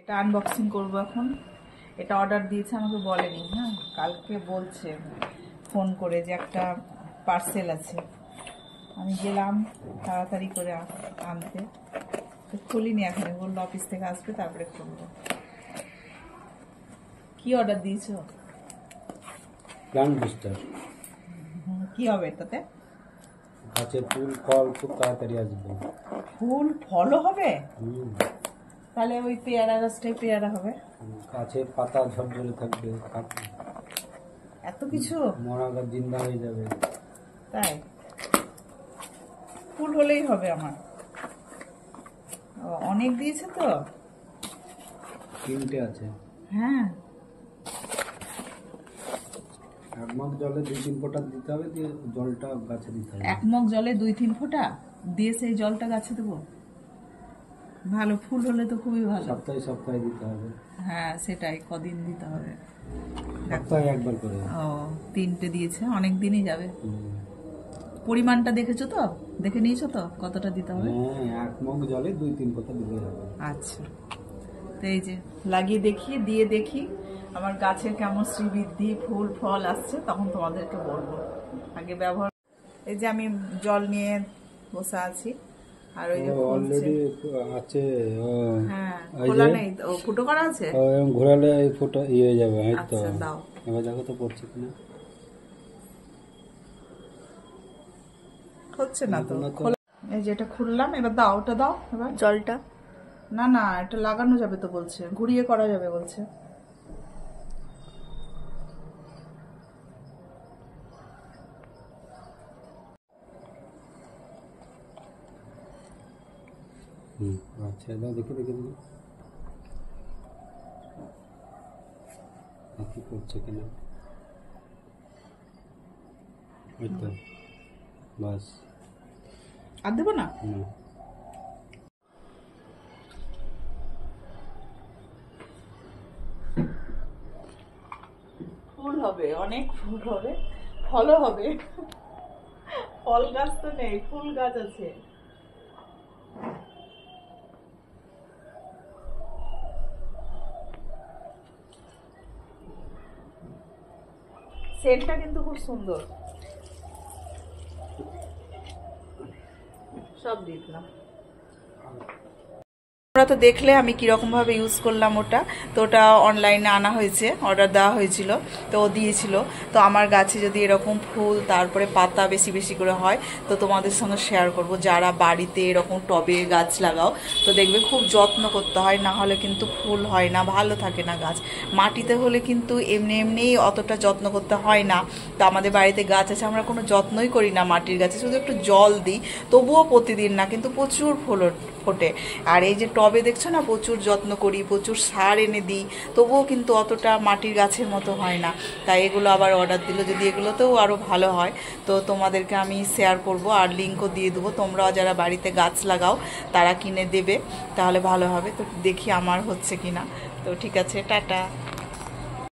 এটা আনবক্সিং করব এখন। এটা অর্ডার দিয়েছে, আমাকে বলেনি। হ্যাঁ, কালকে বলছে ফোন করে যে একটা পার্সেল আছে। আমি গেলাম তাড়াতাড়ি করে আনতে, তো খুলিনি এখন। বললো অফিস থেকে আসবে তারপরে খুলবো। কি অর্ডার দিয়েছো? Plant booster. কি হবে এটাতে? গাছে ফুল ফল খুব তাড়াতাড়ি আসবে। ফুল ফলও হবে? তাহলে ওই পেয়ারা গাছটাই পেয়ারা হবে। গাছের পাতা ঝরঝরে থাকবে, এত কিছু। মরা গাছ জিন্দা হয়ে যাবে। তাই ফুল হলেই হবে আমার। অনেক দিয়েছে তো। 3টে আছে। হ্যাঁ, 1 মগ জলে 2-3 ফোঁটা দিতে হবে, দিয়ে জলটা গাছে দিতে হবে। 1 মগ জলে 2-3 ফোঁটা দিয়ে সেই জলটা গাছে দেবো। ভালো ফুল হলে তো খুবই ভালো। সপ্তাহে সপ্তাহে দিতে হবে। হ্যাঁ, সেটাই, কদিন দিতে হবে। সপ্তাহে একবার করে। ও, 3টে দিয়েছে, অনেক দিনই যাবে। পরিমাণটা দেখেছো তো? দেখে নিয়েছো তো কতটা দিতে হবে? হ্যাঁ, 1 মগ জলে 2-3 ফোঁটা দিলে হবে। আচ্ছা, তো এই যে লাগিয়ে দেখি, দিয়ে দেখি আমার গাছের কেমন শ্রীবৃদ্ধি, ফুল ফল আসছে, তখন তোমাদেরকে বলবো। আগে ব্যবহার। এই যে আমি জল নিয়ে বসে আছি, আর ওই যে অলরেডি আছে। হ্যাঁ, খোলা নেই, ও ফুটো করা আছে। এরকম ঘোরালে এই ফোঁটা হয়ে যাবে। হয়তো আচ্ছা, দাও। এবার দেখো তো পড়ছে কিনা। হচ্ছে না তো। এই যে এটা খুললাম, এবার দাও, ওটা দাও এবার জলটা। না না, এটা লাগানো যাবে তো বলছে, ঘুরিয়ে করা যাবে বলছে। আচ্ছা, দাও দেখি দেখি দেখি কি করছে কিনা। ওই তো, বাস। আর দেবো না। ফুল হবে, অনেক ফুল হবে, ফলও হবে। ফল গাছ তো নেই, ফুল গাছ আছে। সেন্টটা কিন্তু খুব সুন্দর। সব দিয়ে দিলাম। তোমরা তো দেখলে আমি কিরকম ভাবে ইউজ করলাম ওটা। তো ওটা অনলাইনে আনা হয়েছে, অর্ডার দেওয়া হয়েছিল, তো ও দিয়েছিল। তো আমার গাছে যদি এরকম ফুল তারপরে পাতা বেশি বেশি করে হয়, তো তোমাদের সঙ্গে শেয়ার করব। যারা বাড়িতে এরকম টবে গাছ লাগাও, তো দেখবে খুব যত্ন করতে হয়, না হলে কিন্তু ফুল হয় না, ভালো থাকে না গাছ। মাটিতে হলে কিন্তু এমনি এমনিই অতটা যত্ন করতে হয় না। তো আমাদের বাড়িতে গাছ আছে, আমরা কোনো যত্নই করি না মাটির গাছে, শুধু একটু জল দিই, তবুও প্রতিদিন না, কিন্তু প্রচুর ফুল ফোটে। আর এই যে টবে দেখছো না, প্রচুর যত্ন করি, প্রচুর সার এনে দিই, তবুও কিন্তু অতটা মাটির গাছের মতো হয় না। তাই এগুলো আবার অর্ডার দিল, যদি এগুলোতেও আরও ভালো হয় তো তোমাদেরকে আমি শেয়ার করব, আর লিঙ্কও দিয়ে দেবো। তোমরাও যারা বাড়িতে গাছ লাগাও তারা কিনে দেবে, তাহলে ভালো হবে। তো দেখি আমার হচ্ছে কিনা। তো ঠিক আছে, টাটা।